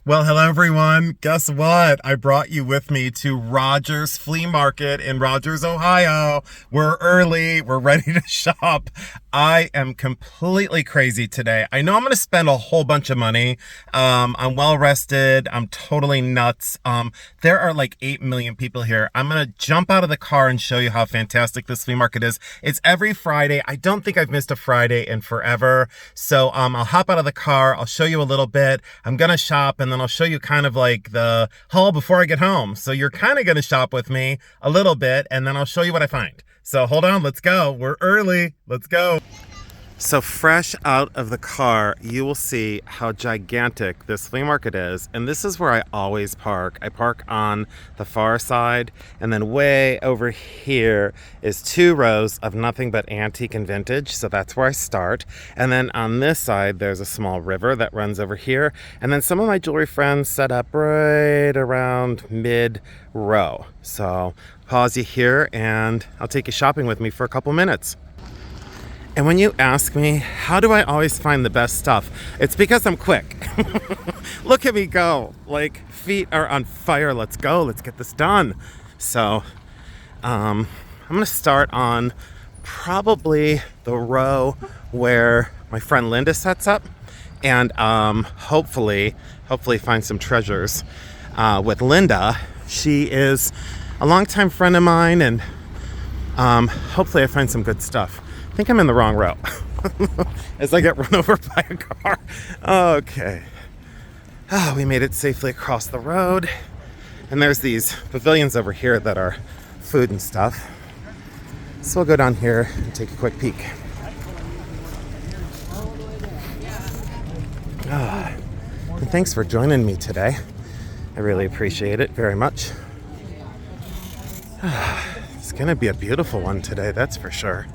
Well, hello everyone. Guess what? I brought you with me to Rogers Flea Market in Rogers, Ohio. We're early. We're ready to shop. I am completely crazy today. I know I'm going to spend a whole bunch of money. I'm well rested. I'm totally nuts. There are like 8 million people here. I'm going to jump out of the car and show you how fantastic this flea market is. It's every Friday. I don't think I've missed a Friday in forever. So I'll hop out of the car. I'll show you a little bit. I'm going to shop and then I'll show you kind of like the haul before I get home. So you're kind of going to shop with me a little bit and then I'll show you what I find. So hold on, let's go. We're early. Let's go. So fresh out of the car, you will see how gigantic this flea market is. And this is where I always park. I park on the far side, and then way over here is 2 rows of nothing but antique and vintage. So that's where I start. And then on this side, there's a small river that runs over here. And then some of my jewelry friends set up right around mid-row. So pause you here and I'll take you shopping with me for a couple minutes. And when you ask me, how do I always find the best stuff? It's because I'm quick. Look at me go. Like, feet are on fire. Let's go. Let's get this done. So, I'm going to start on probably the row where my friend Linda sets up. And hopefully find some treasures with Linda. She is a longtime friend of mine, and hopefully I find some good stuff. I think I'm in the wrong row as I get run over by a car. Okay. We made it safely across the road. And there's these pavilions over here that are food and stuff. So we'll go down here and take a quick peek. And thanks for joining me today. I really appreciate it very much. It's gonna be a beautiful one today, that's for sure.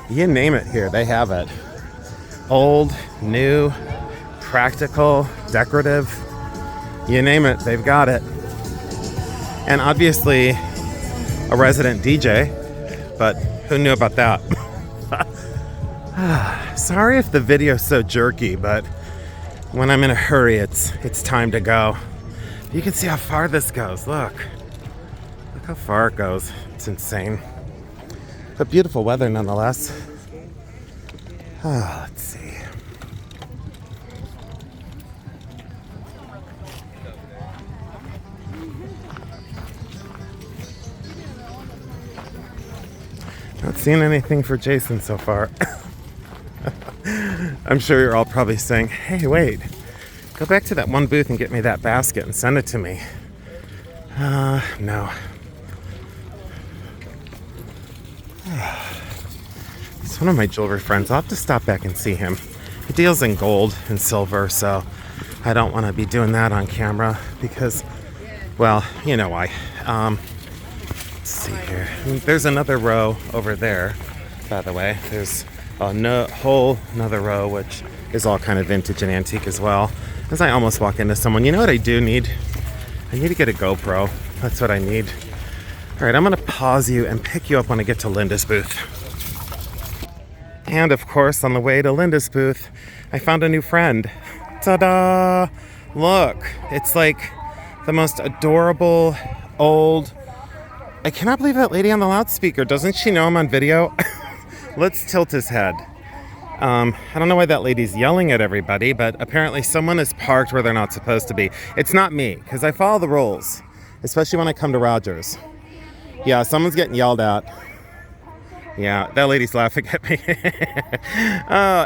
You name it here, they have it. Old, new, practical, decorative, you name it, they've got it. And obviously a resident DJ, but who knew about that? Sorry if the video's so jerky, but when I'm in a hurry, it's time to go. You can see how far this goes, look how far it goes, it's insane. But beautiful weather nonetheless. Let's see. Not seeing anything for Jason so far. I'm sure you're all probably saying, hey, wait, go back to that one booth and get me that basket and send it to me. No. It's one of my jewelry friends. I'll have to stop back and see him. He deals in gold and silver, so I don't want to be doing that on camera because, well, you know why. Let's see here. There's another row over there, by the way. There's a whole another row, which is all kind of vintage and antique as well. As I almost walk into someone, you know what I do need? I need to get a GoPro. That's what I need. All right, I'm going to pause you and pick you up when I get to Linda's booth. And of course, on the way to Linda's booth, I found a new friend. Ta-da! Look, it's like the most adorable, old... I cannot believe that lady on the loudspeaker. Doesn't she know I'm on video? Let's tilt his head. I don't know why that lady's yelling at everybody, but apparently someone is parked where they're not supposed to be. It's not me, because I follow the rules, especially when I come to Rogers. Yeah, someone's getting yelled at. Yeah, that lady's laughing at me.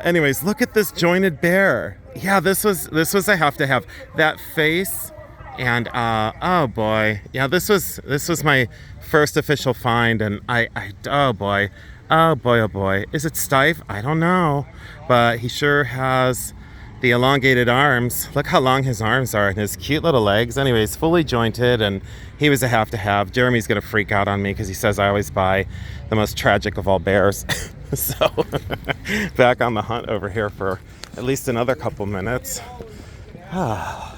Anyways, look at this jointed bear. Yeah, this was I have to have that face, and oh boy, yeah, this was my first official find, and oh boy, is it Stife? I don't know, but he sure has the elongated arms. Look how long his arms are and his cute little legs. Anyways, fully jointed, and he was a have to have. Jeremy's gonna freak out on me because he says I always buy the most tragic of all bears. So back on the hunt over here for at least another couple minutes. Yeah,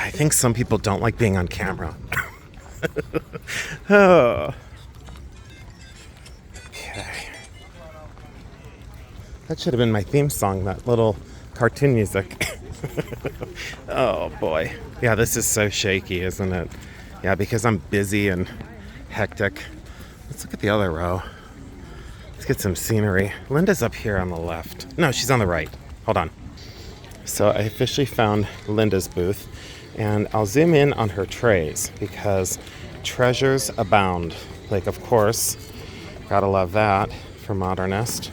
I think some people don't like being on camera. Oh. That should have been my theme song, that little cartoon music. Oh boy. Yeah, this is so shaky, isn't it? Yeah, because I'm busy and hectic. Let's look at the other row. Let's get some scenery. Linda's up here on the left. No, she's on the right. Hold on. So I officially found Linda's booth, and I'll zoom in on her trays because treasures abound. Like, of course, gotta love that for Modernist.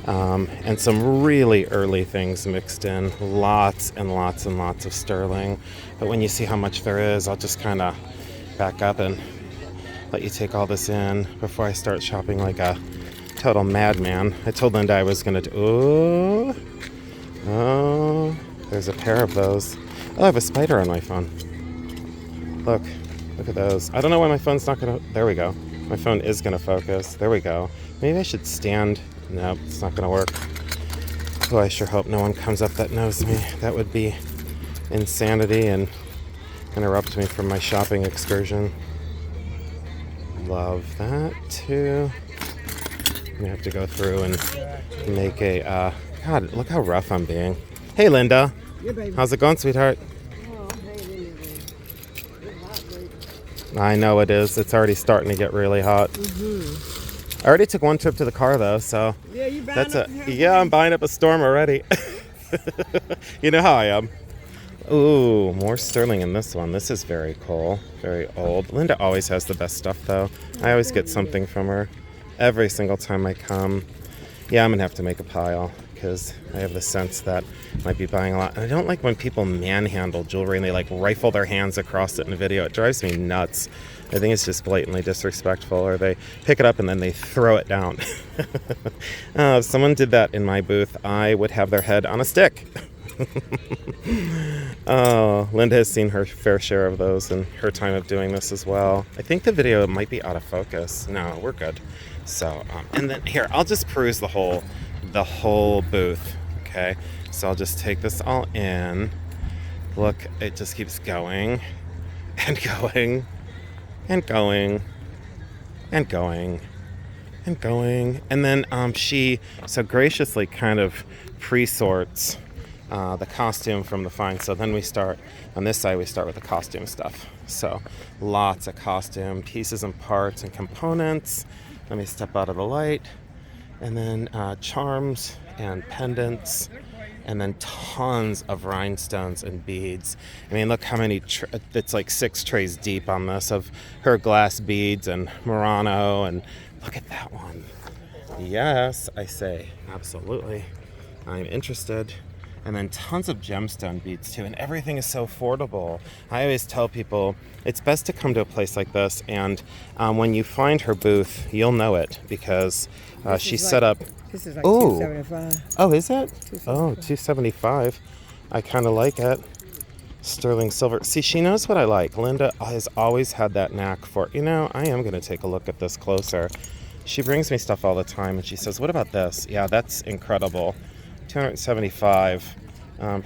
And some really early things mixed in. Lots and lots and lots of sterling. But when you see how much there is, I'll just kind of back up and let you take all this in before I start shopping like a total madman. I told Linda I was going to do... Oh, there's a pair of those. Oh, I have a spider on my phone. Look at those. I don't know why my phone's not going to... There we go. My phone is going to focus. There we go. Maybe I should stand... Nope, it's not going to work. Oh, I sure hope no one comes up that knows me. That would be insanity and interrupt me from my shopping excursion. Love that, too. I'm going to have to go through and make a... God, look how rough I'm being. Hey, Linda. Yeah, baby. How's it going, sweetheart? Oh, I'm hanging in there, baby. It's hot, baby. I know it is. It's already starting to get really hot. Mm-hmm. I already took one trip to the car, though, so... Yeah, you buying That's up it. here? Yeah, I'm buying up a storm already. You know how I am. Ooh, more sterling in this one. This is very cool. Very old. Linda always has the best stuff, though. I always get something from her every single time I come. Yeah, I'm going to have to make a pile because I have the sense that I might be buying a lot. And I don't like when people manhandle jewelry and they, like, rifle their hands across it in a video. It drives me nuts. I think it's just blatantly disrespectful, or they pick it up and then they throw it down. If someone did that in my booth, I would have their head on a stick. Oh, Linda has seen her fair share of those in her time of doing this as well. I think the video might be out of focus. No, we're good. So, and then here, I'll just peruse the whole booth. Okay, so I'll just take this all in. Look, it just keeps going and going. And going, and going, and going. And then she so graciously kind of pre-sorts the costume from the fine. So then we start, on this side, we start with the costume stuff. So lots of costume pieces and parts and components. Let me step out of the light. And then charms and pendants. And then tons of rhinestones and beads. I mean, look how many, it's like 6 trays deep on this of her glass beads and Murano. And look at that one. Yes, I say, absolutely. I'm interested. And then tons of gemstone beads too. And everything is so affordable. I always tell people it's best to come to a place like this. And when you find her booth, you'll know it because she set up. This is like $275. Oh, is it? Oh, $275. I kind of like it. Sterling silver. See, she knows what I like. Linda has always had that knack for, I am going to take a look at this closer. She brings me stuff all the time, and she says, what about this? Yeah, that's incredible. $275.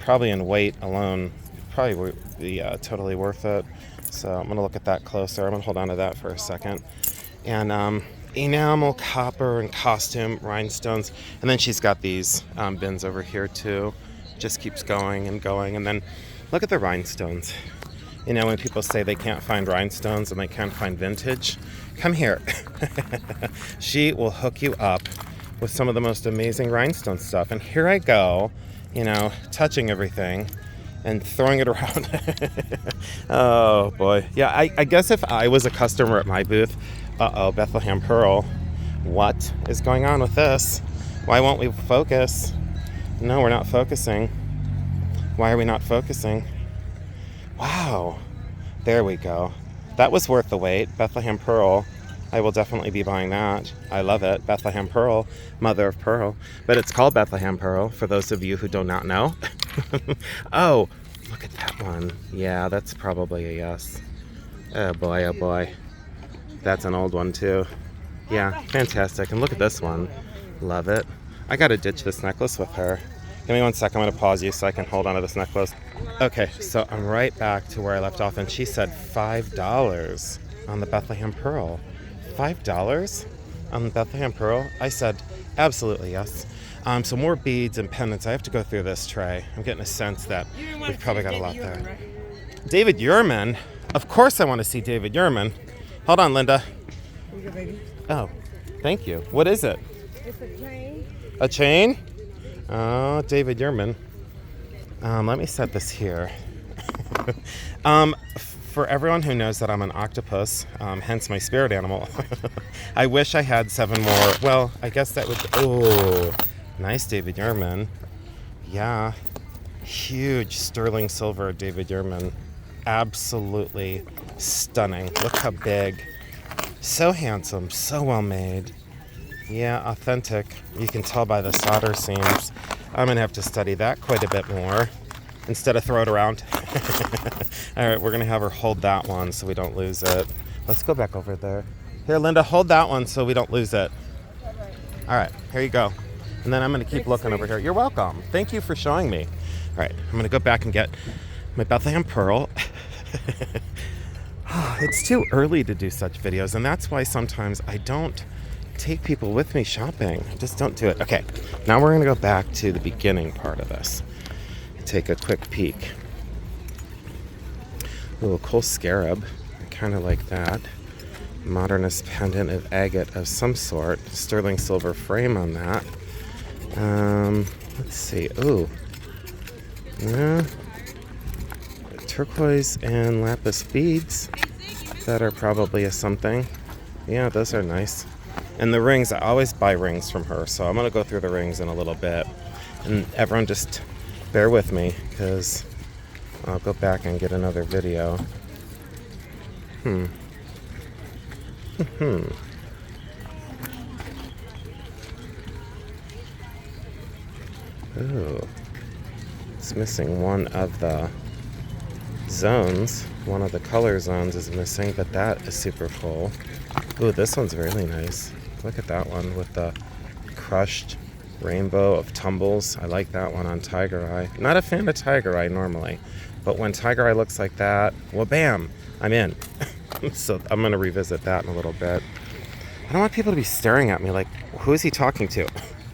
Probably in weight alone, probably would be totally worth it. So I'm going to look at that closer. I'm going to hold on to that for a second. And enamel, copper, and costume, rhinestones. And then she's got these bins over here too. Just keeps going and going. And then look at the rhinestones. When people say they can't find rhinestones and they can't find vintage, come here. She will hook you up with some of the most amazing rhinestone stuff. And here I go, touching everything and throwing it around. Oh boy. Yeah, I guess if I was a customer at my booth, Bethlehem Pearl, what is going on with this? Why won't we focus? No, we're not focusing. Why are we not focusing? Wow. There we go. That was worth the wait. Bethlehem Pearl. I will definitely be buying that. I love it. Bethlehem Pearl, mother of pearl. But it's called Bethlehem Pearl, for those of you who do not know. Oh, look at that one. Yeah, that's probably a yes. Oh boy, oh boy. That's an old one too. Yeah, fantastic. And look at this one. Love it. I gotta ditch this necklace with her. Give me 1 second. I'm gonna pause you so I can hold on to this necklace. Okay, so I'm right back to where I left off, and she said $5 on the Bethlehem Pearl. $5 on the Bethlehem Pearl? I said, absolutely yes. So more beads and pendants. I have to go through this tray. I'm getting a sense that we've probably got a lot there. David Yurman? Of course I want to see David Yurman. Hold on, Linda. Here you go, baby. Oh, thank you. What is it? It's a chain. A chain? Oh, David Yurman. Let me set this here. For everyone who knows that I'm an octopus, hence my spirit animal, I wish I had 7 more. Well, I guess that would... Oh, nice David Yurman. Yeah. Huge sterling silver David Yurman. Absolutely stunning. Look how big. So handsome. So well made. Yeah, authentic. You can tell by the solder seams. I'm going to have to study that quite a bit more instead of throw it around. All right, we're going to have her hold that one so we don't lose it. Let's go back over there. Here, Linda, hold that one so we don't lose it. All right, here you go. And then I'm going to keep looking over here. You're welcome. Thank you for showing me. All right, I'm going to go back and get my Bethlehem Pearl. It's too early to do such videos, and that's why sometimes I don't take people with me shopping. I just don't do it. Okay, now we're going to go back to the beginning part of this. Take a quick peek. Ooh, a cool scarab. I kind of like that. Modernist pendant of agate of some sort. Sterling silver frame on that. Let's see. Ooh. Yeah. Turquoise and lapis beads. That are probably a something. Yeah, those are nice. And the rings, I always buy rings from her, so I'm going to go through the rings in a little bit. And everyone just bear with me, because I'll go back and get another video. Ooh. It's missing one of the zones. One of the color zones is missing, but that is super cool. Ooh, this one's really nice. Look at that one with the crushed rainbow of tumbles. I like that one on Tiger Eye. Not a fan of Tiger Eye normally, but when Tiger Eye looks like that, well, bam, I'm in. So I'm going to revisit that in a little bit. I don't want people to be staring at me like, who is he talking to?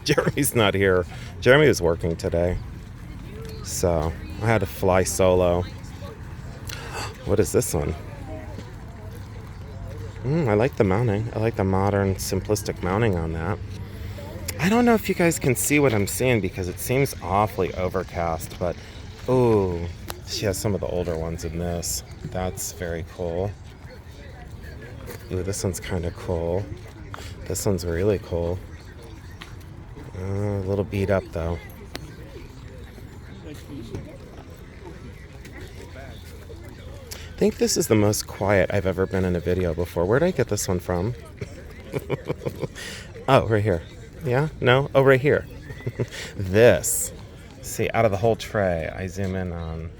Jeremy's not here. Jeremy was working today, so I had to fly solo. What is this one? I like the mounting. I like the modern, simplistic mounting on that. I don't know if you guys can see what I'm seeing because it seems awfully overcast, but ooh, she has some of the older ones in this. That's very cool. Ooh, this one's kind of cool. This one's really cool. A little beat up though. I think this is the most quiet I've ever been in a video before. Where did I get this one from? Oh, right here. Yeah? No? Oh, right here. This. See, out of the whole tray, I zoom in on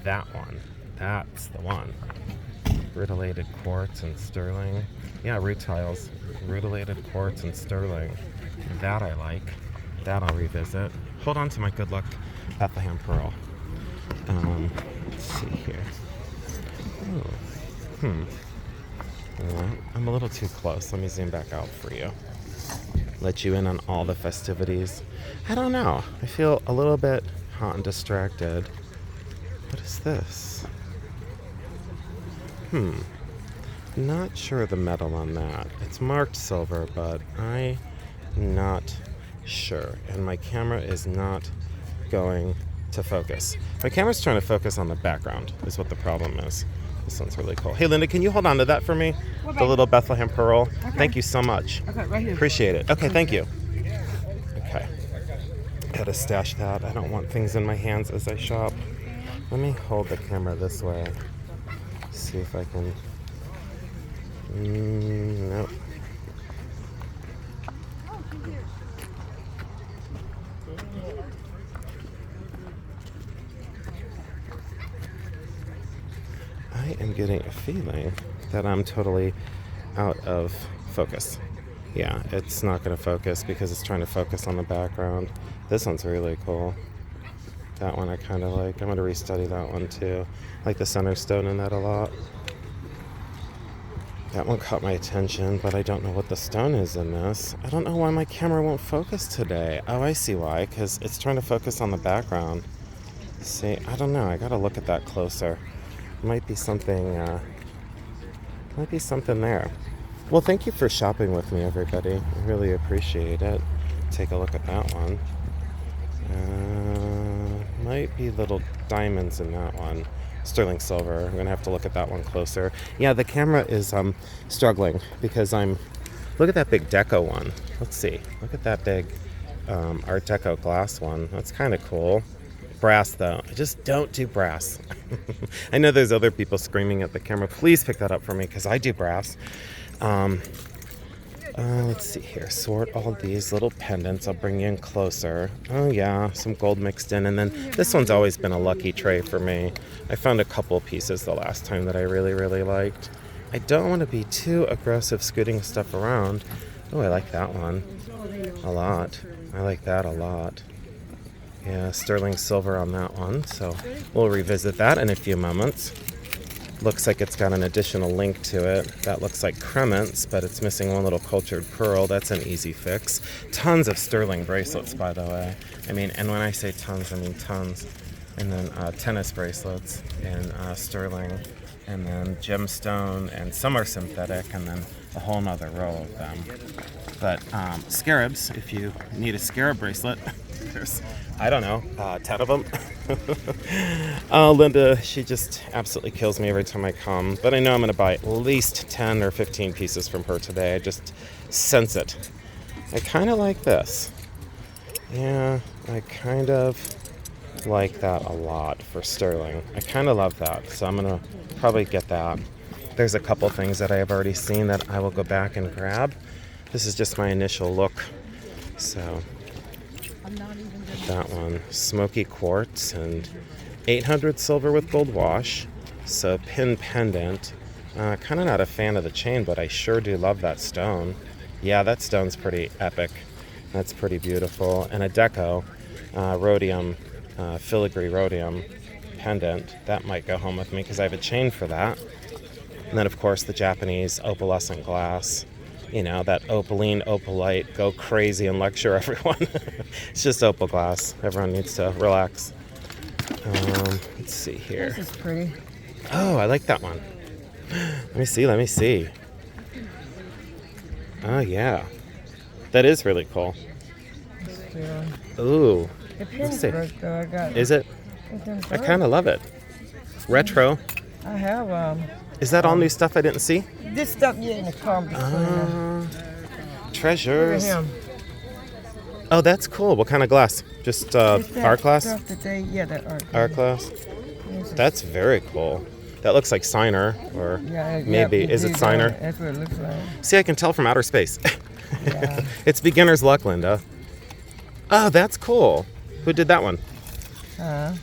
that one. That's the one. Rutilated quartz and sterling. Yeah, root tiles. Rutilated quartz and sterling. That I like. That I'll revisit. Hold on to my good luck Bethlehem Pearl. Let's see here. Oh. I'm a little too close. Let me zoom back out for you. Let you in on all the festivities. I don't know. I feel a little bit hot and distracted. What is this? Not sure the metal on that. It's marked silver, but I'm not sure. And my camera is not going to focus. My camera's trying to focus on the background, is what the problem is. This one's really cool. Hey, Linda, can you hold on to that for me? The little Bethlehem Pearl. Okay. Thank you so much. Okay, right here. Appreciate it. Okay, thank you. Okay. Gotta stash that. I don't want things in my hands as I shop. Let me hold the camera this way. See if I can... Nope. I am getting a feeling that I'm totally out of focus. Yeah, it's not going to focus because it's trying to focus on the background. This one's really cool. That one I kind of like. I'm going to restudy that one too. I like the center stone in that a lot. That one caught my attention, but I don't know what the stone is in this. I don't know why my camera won't focus today. Oh, I see why, because it's trying to focus on the background. See, I don't know. I gotta look at that closer. Might be something there. Well, thank you for shopping with me, everybody. I really appreciate it. Take a look at that one. Might be little diamonds in that one. Sterling silver. I'm gonna have to look at that one closer. Yeah, the camera is struggling because look at that big deco one. Let's see. Look at that big Art Deco glass one. That's kind of cool. Brass though. I just don't do brass. I know there's other people screaming at the camera. Please pick that up for me because I do brass. Let's see here. Sort all these little pendants. I'll bring you in closer. Oh yeah, some gold mixed in. And then this one's always been a lucky tray for me. I found a couple pieces the last time that I really, really liked. I don't want to be too aggressive scooting stuff around. Oh, I like that one a lot. I like that a lot. Yeah, sterling silver on that one. So we'll revisit that in a few moments. Looks like it's got an additional link to it. That looks like cremants, but it's missing one little cultured pearl. That's an easy fix. Tons of sterling bracelets, by the way. I mean, and when I say tons, I mean tons. And then tennis bracelets in sterling, and then gemstone, and some are synthetic, and then a whole nother row of them. But scarabs, if you need a scarab bracelet, there's, I don't know, 10 of them. Linda, she just absolutely kills me every time I come. But I know I'm going to buy at least 10 or 15 pieces from her today. I just sense it. I kind of like this. Yeah, I kind of like that a lot for sterling. I kind of love that. So I'm going to probably get that. There's a couple things that I have already seen that I will go back and grab. This is just my initial look. So that one, smoky quartz and 800 silver with gold wash. So pin pendant. Kind of not a fan of the chain, but I sure do love that stone. Yeah, that stone's pretty epic. That's pretty beautiful. And a deco, rhodium, filigree rhodium pendant. That might go home with me because I have a chain for that. And then, of course, the Japanese opalescent glass. You know, that opaline, opalite, go crazy and lecture everyone. It's just opal glass. Everyone needs to relax. Let's see here. This is pretty. Oh, I like that one. Let me see. Oh, yeah. That is really cool. Yeah. Ooh. The pin's broke though. I got. Is it? I kind of love it. Retro. I have Is that all new stuff I didn't see? this stuff. Yeah, in the car. Treasures. Look at him. Oh, that's cool. What kind of glass? Just art glass? Stuff that they, yeah, that Art glass. Yes, That's very cool. That looks like Signer, or yeah, maybe yeah, is it Signer? That's what it looks like. See, I can tell from outer space. Yeah. It's beginner's luck, Linda. Oh, that's cool. Who did that one? I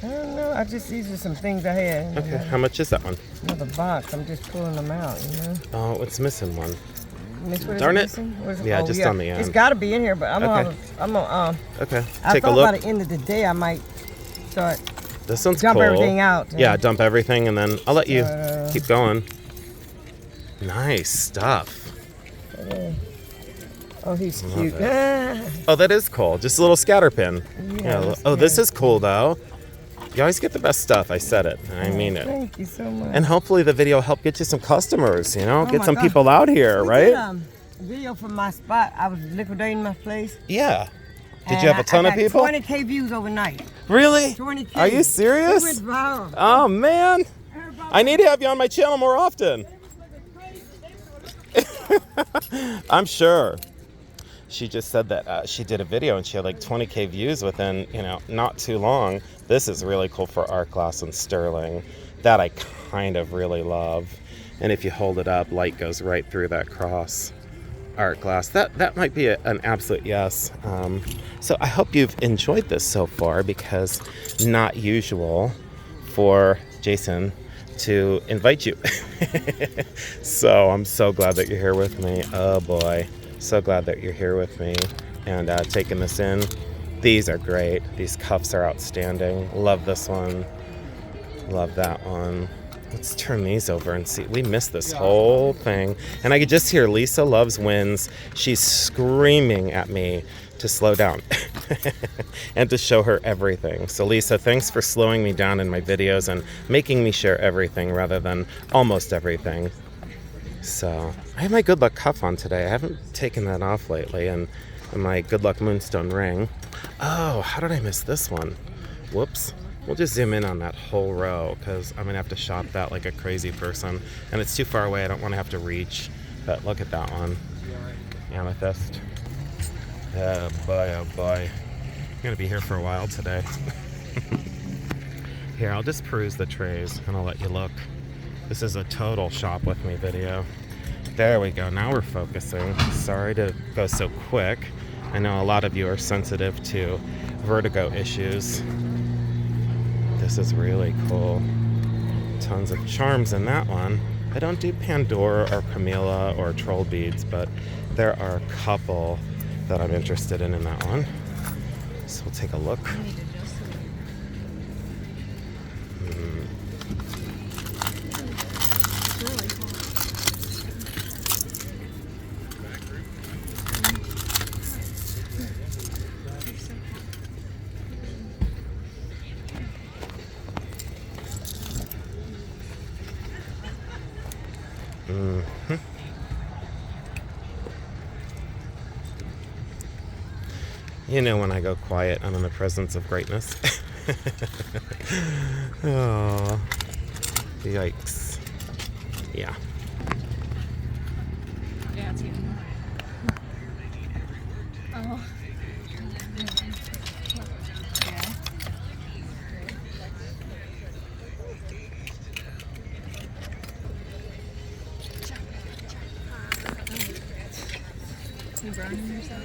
don't know. These are some things I had. Okay, how much is that one? Another box. I'm just pulling them out, you know. Oh, it's missing one. Miss, what is Darn it. missing? What is Yeah, just on the end. It's got to be in here, but I'm Okay. gonna. Okay, I take a thought look. by the end of the day I might start This one's dump cool. everything out. Yeah, dump everything, and then I'll let you Uh, keep going. Nice stuff. Oh, he's Love cute. Oh, that is cool. Just a little scatter pin. Yeah, Yeah. that's Oh, this good. is cool though. You always get the best stuff. I said it. And I mean it. Thank you so much. And hopefully the video will help get you some customers. You know, Oh get my some God. people out here, We right? did, a video from my spot. I was liquidating my place. Yeah. Did and you have a ton I of got people? 20K views overnight. Really? 20K. Are you serious? It went viral. Oh man, I need to have you on my channel more often. I'm sure. She just said that she did a video and she had like 20K views within, not too long. This is really cool for art glass and sterling. That I kind of really love. And if you hold it up, light goes right through that cross. Art glass. That might be an absolute yes. So I hope you've enjoyed this so far, because not usual for Jason to invite you. So I'm so glad that you're here with me. Oh boy. So glad that you're here with me and taking this in. These are great. These cuffs are outstanding. Love this one. Love that one. Let's turn these over and see. We missed this whole thing. And I could just hear Lisa Loves Wins. She's screaming at me to slow down and to show her everything. So Lisa, thanks for slowing me down in my videos and making me share everything rather than almost everything. So I have my Good Luck cuff on today. I haven't taken that off lately, and my Good Luck Moonstone ring. Oh, how did I miss this one? Whoops. We'll just zoom in on that whole row because I'm going to have to shop that like a crazy person. And it's too far away. I don't want to have to reach. But look at that one. Amethyst. Oh boy, oh boy. I'm going to be here for a while today. Here, I'll just peruse the trays and I'll let you look. This is a total shop with me video. There we go. Now we're focusing. Sorry to go so quick. I know a lot of you are sensitive to vertigo issues. This is really cool. Tons of charms in that one. I don't do Pandora or Camilla or troll beads, but there are a couple that I'm interested in that one. So we'll take a look. Mm-hmm. You know when I go quiet, I'm in the presence of greatness. Oh, yikes. Yeah. Yeah, it's even. Oh. Yeah. You burning yourself?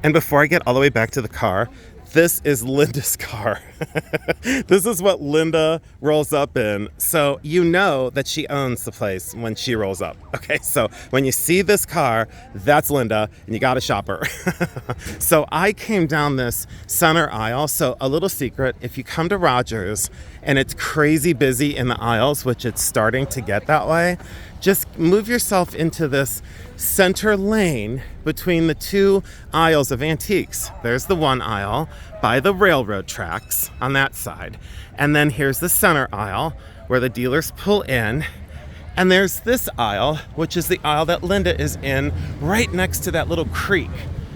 And before I get all the way back to the car, this is Linda's car. This is what Linda rolls up in. So you know that she owns the place when she rolls up. Okay, so when you see this car, that's Linda, and you gotta shop her. So I came down this center aisle. So a little secret, if you come to Rogers and it's crazy busy in the aisles, which it's starting to get that way, just move yourself into this center lane between the two aisles of antiques. There's the one aisle by the railroad tracks on that side. And then here's the center aisle where the dealers pull in. And there's this aisle, which is the aisle that Linda is in, right next to that little creek.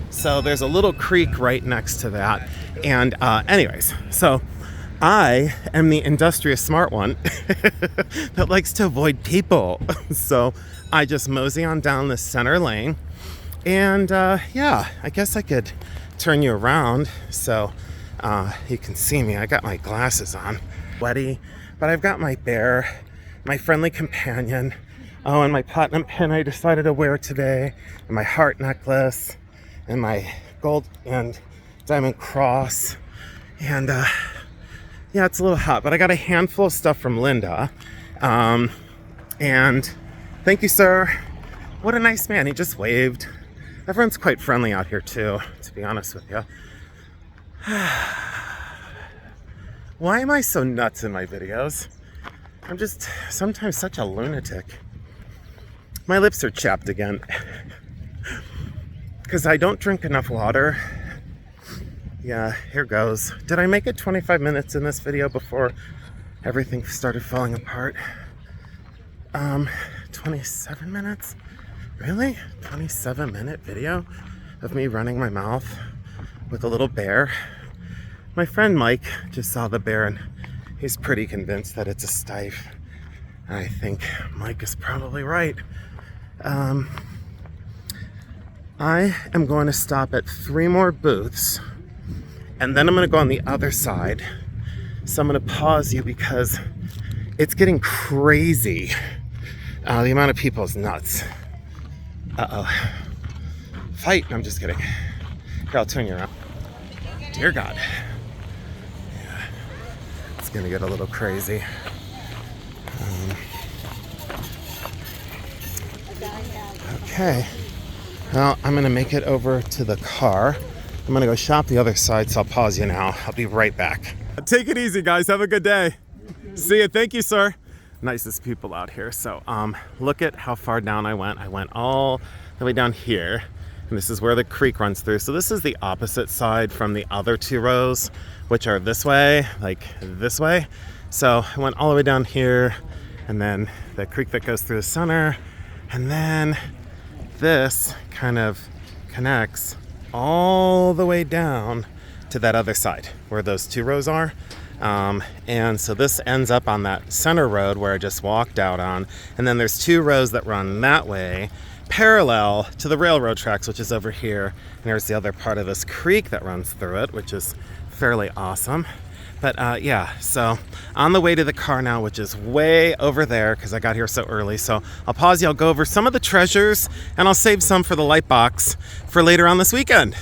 So there's a little creek right next to that. And anyways, so I am the industrious smart one that likes to avoid people. So I just mosey on down the center lane. And yeah, I guess I could turn you around so you can see me. I got my glasses on, sweaty, but I've got my bear, my friendly companion. Oh, and my platinum pin I decided to wear today, and my heart necklace, and my gold and diamond cross. And yeah, it's a little hot, but I got a handful of stuff from Linda. And thank you, sir. What a nice man. He just waved. Everyone's quite friendly out here, too, to be honest with you. Why am I so nuts in my videos? I'm just sometimes such a lunatic. My lips are chapped again. Because I don't drink enough water. Yeah, here goes. Did I make it 25 minutes in this video before everything started falling apart? 27 minutes? Really? 27-minute video of me running my mouth with a little bear? My friend Mike just saw the bear and he's pretty convinced that it's a stife. I think Mike is probably right. I am going to stop at 3 more booths, and then I'm going to go on the other side. So I'm going to pause you because it's getting crazy. The amount of people is nuts. Uh-oh. Fight. I'm just kidding. Here, I'll turn you around. Dear God. Yeah. It's going to get a little crazy. Okay. Well, I'm going to make it over to the car. I'm going to go shop the other side, so I'll pause you now. I'll be right back. Take it easy, guys. Have a good day. See you. Thank you, sir. Nicest people out here. So look at how far down I went. I went all the way down here, and this is where the creek runs through. So this is the opposite side from the other 2 rows, which are this way, like this way. So I went all the way down here, and then the creek that goes through the center, and then this kind of connects all the way down to that other side where those 2 rows are. And so this ends up on that center road where I just walked out on. And then there's 2 rows that run that way, parallel to the railroad tracks, which is over here. And there's the other part of this creek that runs through it, which is fairly awesome. But yeah, so on the way to the car now, which is way over there because I got here so early. So I'll pause you. I'll go over some of the treasures, and I'll save some for the light box for later on this weekend.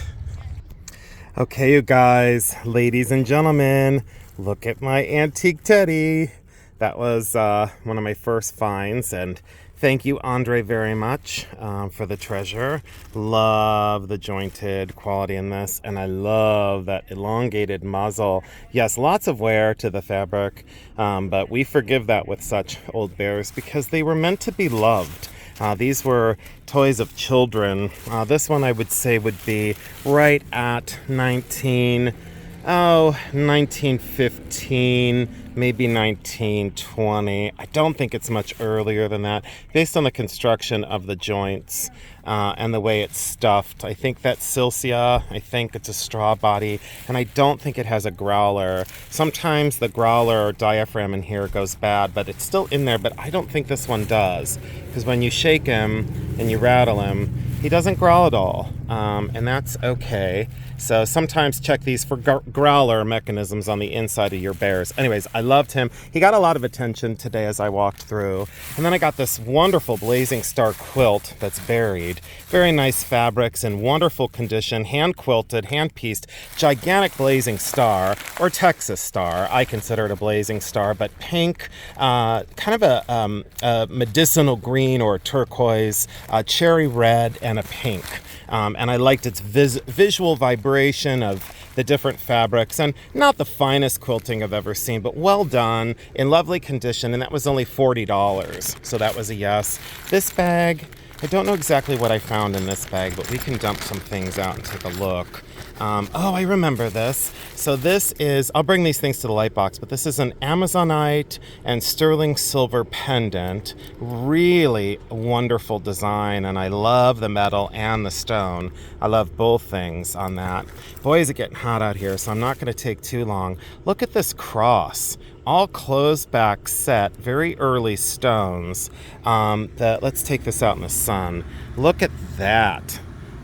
Okay, you guys, ladies and gentlemen, look at my antique teddy. That was one of my first finds, and thank you, Andre, very much for the treasure. Love the jointed quality in this, and I love that elongated muzzle. Yes, lots of wear to the fabric, but we forgive that with such old bears because they were meant to be loved. These were toys of children. This one I would say would be right at 1915, maybe 1920. I don't think it's much earlier than that, based on the construction of the joints and the way it's stuffed. I think that's Silcia. I think it's a straw body, and I don't think it has a growler. Sometimes the growler or diaphragm in here goes bad, but it's still in there, but I don't think this one does, because when you shake him and you rattle him, he doesn't growl at all, and that's okay. So sometimes check these for growler mechanisms on the inside of your bears. Anyways, I loved him. He got a lot of attention today as I walked through. And then I got this wonderful Blazing Star quilt that's buried. Very nice fabrics in wonderful condition, hand quilted, hand pieced, gigantic Blazing Star, or Texas Star. I consider it a Blazing Star, but pink, kind of a medicinal green or turquoise, cherry red, and a pink. And I liked its visual vibration of the different fabrics, and not the finest quilting I've ever seen, but well done, in lovely condition, and that was only $40. So that was a yes. This bag, I don't know exactly what I found in this bag, but we can dump some things out and take a look. Oh, I remember this. So this is, I'll bring these things to the light box, but this is an Amazonite and sterling silver pendant. Really wonderful design, and I love the metal and the stone. I love both things on that. Boy, is it getting hot out here, so I'm not going to take too long. Look at this cross. All closed back set, very early stones. Let's take this out in the sun. Look at that.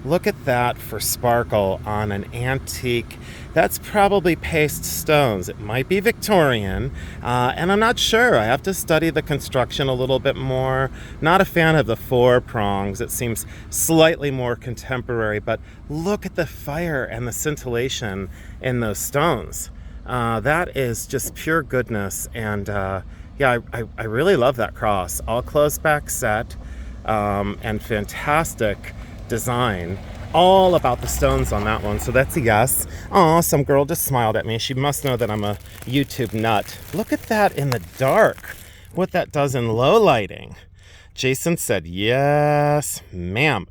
Look at that for sparkle on an antique. That's probably paste stones. It might be Victorian, and I'm not sure. I have to study the construction a little bit more. Not a fan of the four prongs. It seems slightly more contemporary, but look at the fire and the scintillation in those stones. That is just pure goodness, and yeah, I really love that cross. All closed back set, and fantastic design. All about the stones on that one, so that's a yes. Oh, some girl just smiled at me. She must know that I'm a YouTube nut. Look at that in the dark, what that does in low lighting. Jason said, yes, ma'am.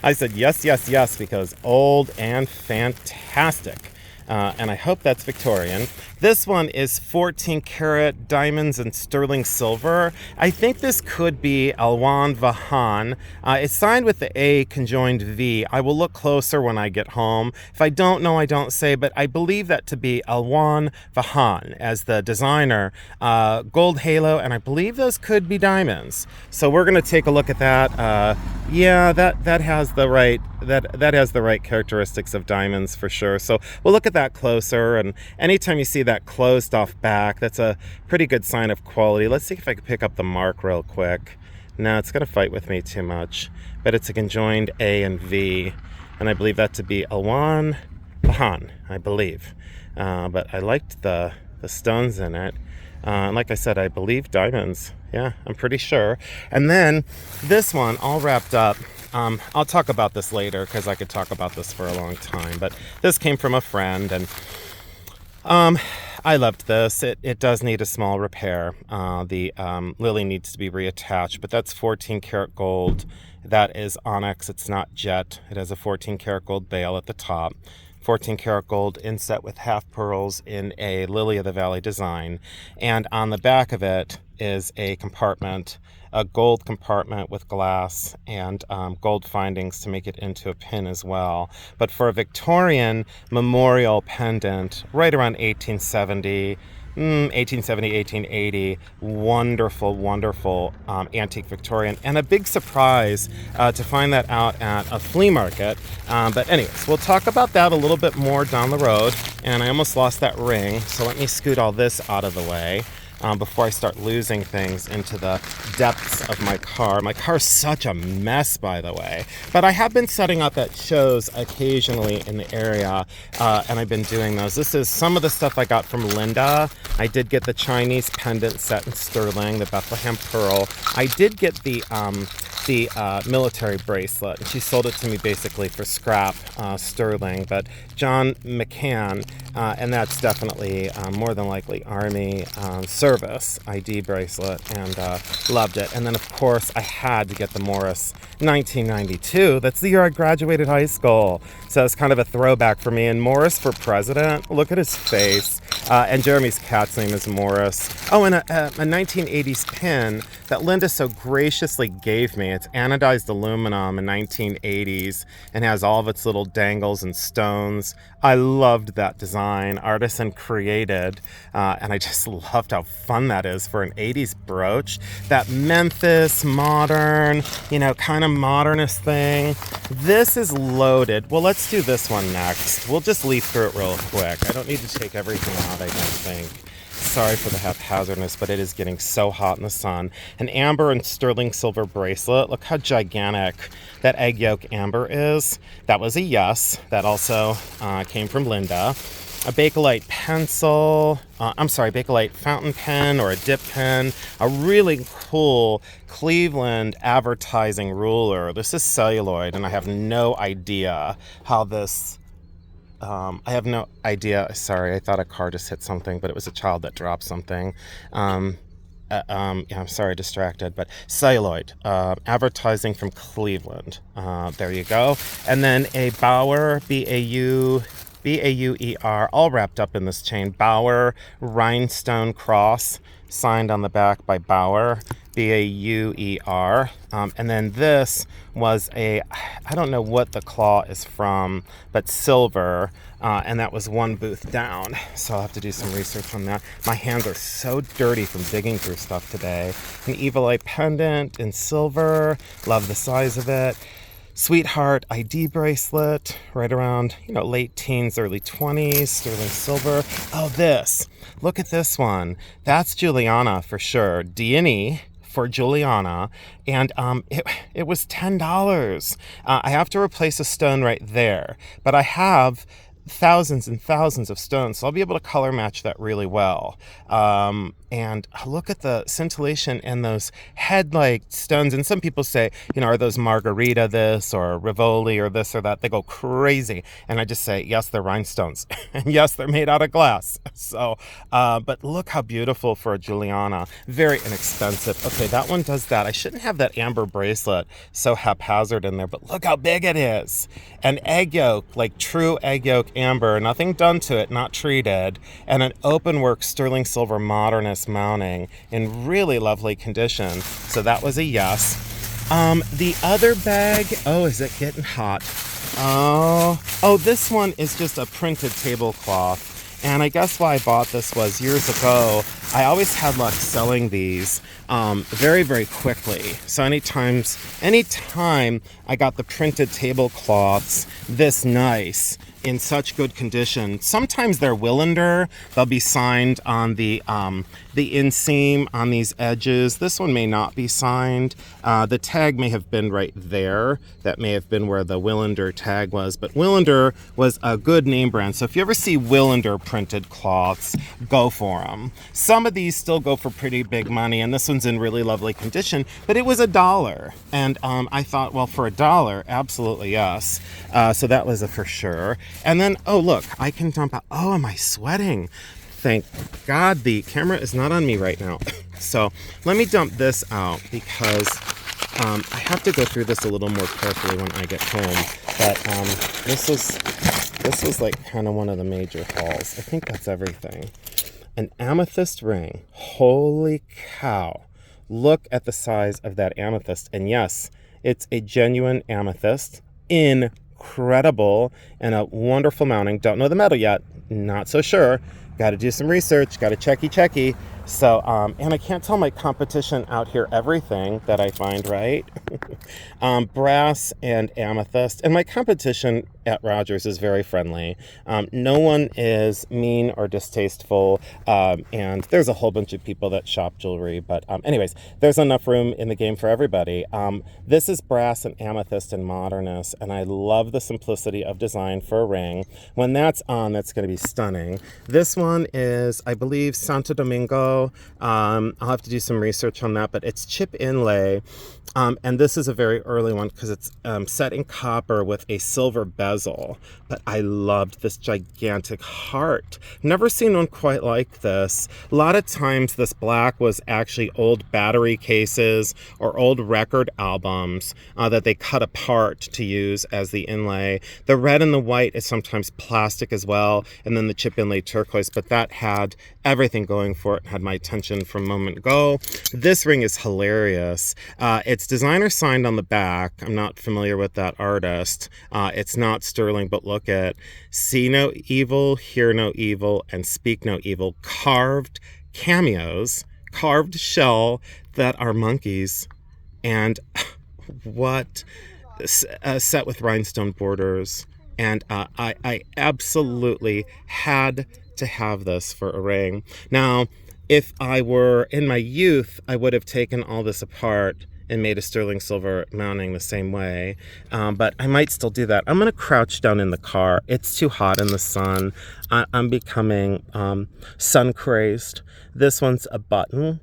I said, yes, yes, yes, because old and fantastic. And I hope that's Victorian. This one is 14 karat diamonds and sterling silver. I think this could be Alwan Vahan. It's signed with the A conjoined V. I will look closer when I get home. If I don't know, I don't say, but I believe that to be Alwan Vahan as the designer. Gold halo, and I believe those could be diamonds. So we're gonna take a look at that. Yeah, that has the right that has the right characteristics of diamonds for sure. So we'll look at that closer, and anytime you see that closed off back, that's a pretty good sign of quality. Let's see if I can pick up the mark real quick. No, it's gonna fight with me too much, but it's a conjoined A and V, and I believe that to be Alwan Vahan, I believe. But I liked the stones in it. And like I said, I believe diamonds. Yeah, I'm pretty sure. And then this one all wrapped up. I'll talk about this later because I could talk about this for a long time, but this came from a friend, and I loved this. It does need a small repair. The lily needs to be reattached, but that's 14 karat gold. That is onyx. It's not jet. It has a 14 karat gold bail at the top. 14 karat gold inset with half pearls in a lily of the valley design. And on the back of it is a compartment, a gold compartment with glass and gold findings to make it into a pin as well. But for a Victorian memorial pendant, right around 1870, 1880, wonderful, wonderful antique Victorian, and a big surprise to find that out at a flea market. But anyways, we'll talk about that a little bit more down the road. And I almost lost that ring, so let me scoot all this out of the way before I start losing things into the depths of my car. My car's such a mess, by the way. But I have been setting up at shows occasionally in the area, and I've been doing those. This is some of the stuff I got from Linda. I did get the Chinese pendant set in sterling, the Bethlehem pearl. I did get the military bracelet, and she sold it to me basically for scrap sterling, but John McCann, and that's definitely more than likely Army service ID bracelet, and loved it. And then of course I had to get the Morris 1992. That's the year I graduated high school, so it's kind of a throwback for me. And Morris for president, look at his face. And Jeremy's cat's name is Morris. Oh, and a 1980s pin that Linda so graciously gave me. It's anodized aluminum in 1980s and has all of its little dangles and stones. I loved that design. Artisan created, and I just loved how fun that is for an 80s brooch. That Memphis modern, kind of modernist thing. This is loaded. Well, let's do this one next. We'll just leaf through it real quick. I don't need to take everything out, I don't think. Sorry for the haphazardness, but it is getting so hot in the sun. An amber and sterling silver bracelet. Look how gigantic that egg yolk amber is. That was a yes. That also came from Linda. A Bakelite pencil, Bakelite fountain pen or a dip pen. A really cool Cleveland advertising ruler. This is celluloid, and I have no idea how this... I have no idea. Sorry, I thought a car just hit something, but it was a child that dropped something. I'm sorry, distracted, but celluloid, advertising from Cleveland. There you go. And then a Bauer, Bauer, all wrapped up in this chain. Bauer rhinestone cross, signed on the back by Bauer, Bauer. And then this was I don't know what the claw is from, but silver, and that was one booth down. So I'll have to do some research on that. My hands are so dirty from digging through stuff today. An Evil Eye pendant in silver, love the size of it. Sweetheart ID bracelet, right around, late teens, early 20s, sterling silver. Oh, look at this one. That's Juliana for sure. D&E for Juliana, and it was $10. I have to replace a stone right there, but I have thousands and thousands of stones, so I'll be able to color match that really well. And look at the scintillation and those head-like stones. And some people say, are those Margarita this or Rivoli or this or that? They go crazy. And I just say, yes, they're rhinestones. And yes, they're made out of glass. So, but look how beautiful for a Juliana. Very inexpensive. Okay, that one does that. I shouldn't have that amber bracelet so haphazard in there, but look how big it is. An egg yolk, like true egg yolk amber, nothing done to it, not treated, and an openwork sterling silver modernist mounting in really lovely condition. So that was a yes. The other bag, is it getting hot? This one is just a printed tablecloth. And I guess why I bought this was years ago, I always had luck selling these very, very quickly. So anytime I got the printed tablecloths this nice, in such good condition, sometimes they're Willander. They'll be signed on the inseam on these edges. This one may not be signed. The tag may have been right there. That may have been where the Willander tag was. But Willander was a good name brand. So if you ever see Willander printed cloths, go for them. Some of these still go for pretty big money, and this one's in really lovely condition, but it was $1. And I thought, well, for $1, absolutely yes. So that was a for sure. And then, look, I can dump out. Oh, am I sweating? Thank God the camera is not on me right now. So let me dump this out because I have to go through this a little more carefully when I get home. But this was like kind of one of the major hauls. I think that's everything. An amethyst ring. Holy cow. Look at the size of that amethyst. And yes, it's a genuine amethyst. Incredible and a wonderful mounting. Don't know the metal yet. Not so sure. Got to do some research. Got to checky. So, and I can't tell my competition out here everything that I find, right? Brass and amethyst. And my competition at Rogers is very friendly. No one is mean or distasteful. And there's a whole bunch of people that shop jewelry. But anyways, there's enough room in the game for everybody. This is brass and amethyst and modernist. And I love the simplicity of design for a ring. When that's on, that's going to be stunning. This one is, I believe, Santo Domingo. I'll have to do some research on that, but it's chip inlay. And this is a very early one because it's set in copper with a silver bezel. bezel. But I loved this gigantic heart. Never seen one quite like this. A lot of times this black was actually old battery cases or old record albums that they cut apart to use as the inlay. The red and the white is sometimes plastic as well, and then the chip inlay turquoise, but that had everything going for it, had my attention from moment go. This ring is hilarious. It's designer signed on the back. I'm not familiar with that artist. It's not sterling, but look at see no evil, hear no evil, and speak no evil. Carved cameos, carved shell that are monkeys. And what set with rhinestone borders. And I absolutely had to have this for a ring. Now, if I were in my youth, I would have taken all this apart and made a sterling silver mounting the same way. But I might still do that. I'm gonna crouch down in the car. It's too hot in the sun. I'm becoming sun crazed. This one's a button,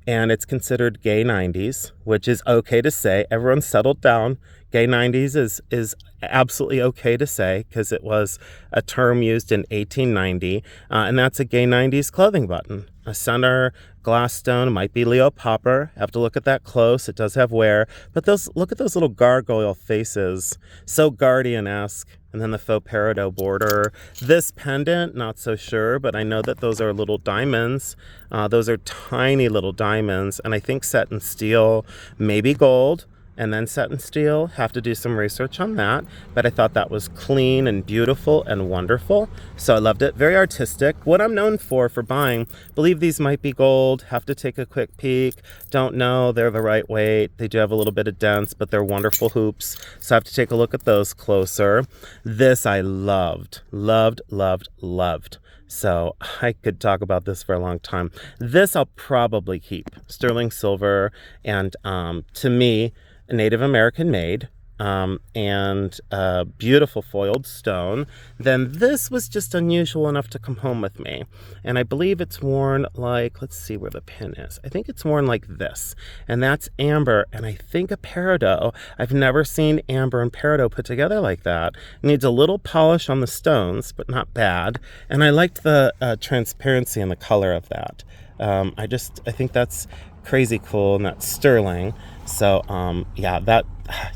and it's considered gay 90s, which is okay to say. Everyone settled down. Gay 90s is absolutely okay to say because it was a term used in 1890, and that's a gay 90s clothing button. A center glass stone, might be Leo Popper. Have to look at that close. It does have wear, but look at those little gargoyle faces, so Guardian-esque. And then the faux peridot border. This pendant, not so sure, but I know that those are little diamonds. Those are tiny little diamonds, and I think set in steel, maybe gold. And then set in steel, have to do some research on that. But I thought that was clean and beautiful and wonderful. So I loved it. Very artistic. What I'm known for buying, believe these might be gold. Have to take a quick peek. Don't know they're the right weight. They do have a little bit of dents, but they're wonderful hoops. So I have to take a look at those closer. This I loved. Loved, loved, loved. So I could talk about this for a long time. This I'll probably keep. Sterling silver, and to me, a Native American made, and a beautiful foiled stone. Then this was just unusual enough to come home with me. And I believe it's worn like, let's see where the pin is. I think it's worn like this. And that's amber, and I think a peridot. I've never seen amber and peridot put together like that. It needs a little polish on the stones, but not bad. And I liked the transparency and the color of that. I think that's crazy cool, and that's sterling. So yeah, that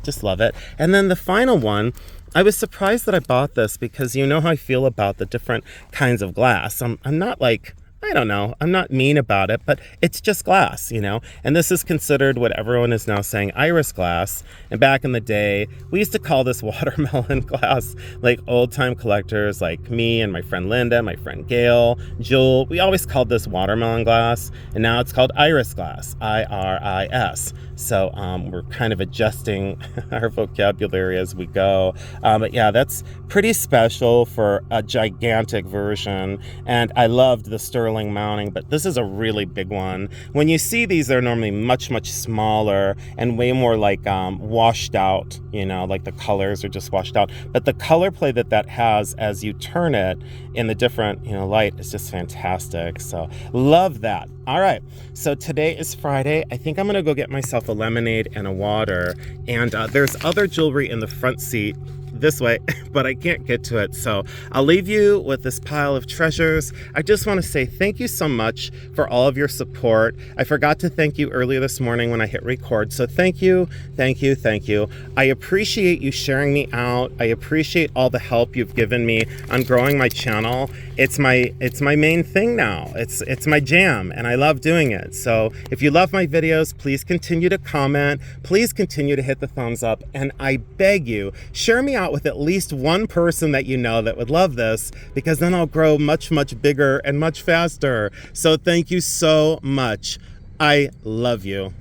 just love it. And then the final one, I was surprised that I bought this because you know how I feel about the different kinds of glass. I'm not like, I don't know, I'm not mean about it, but it's just glass, you know? And this is considered what everyone is now saying iris glass. And back in the day, we used to call this watermelon glass. Like old-time collectors like me and my friend Linda, my friend Gail, Jewel, we always called this watermelon glass. And now it's called iris glass, I-R-I-S. So we're kind of adjusting our vocabulary as we go. But yeah, that's pretty special for a gigantic version. And I loved the sterling mounting, but this is a really big one. When you see these, they're normally much, much smaller and way more like washed out, you know, like the colors are just washed out. But the color play that has as you turn it in the different, you know, light is just fantastic. So love that. All right, so today is Friday. I think I'm gonna go get myself a lemonade and a water. And there's other jewelry in the front seat this way, but I can't get to it. So I'll leave you with this pile of treasures. I just want to say thank you so much for all of your support. I forgot to thank you earlier this morning when I hit record. So thank you, thank you, thank you. I appreciate you sharing me out. I appreciate all the help you've given me on growing my channel. It's my main thing now. It's my jam, and I love doing it. So if you love my videos, please continue to comment. Please continue to hit the thumbs up, and I beg you, share me out with at least one person that you know that would love this, because then I'll grow much, much bigger and much faster. So thank you so much. I love you.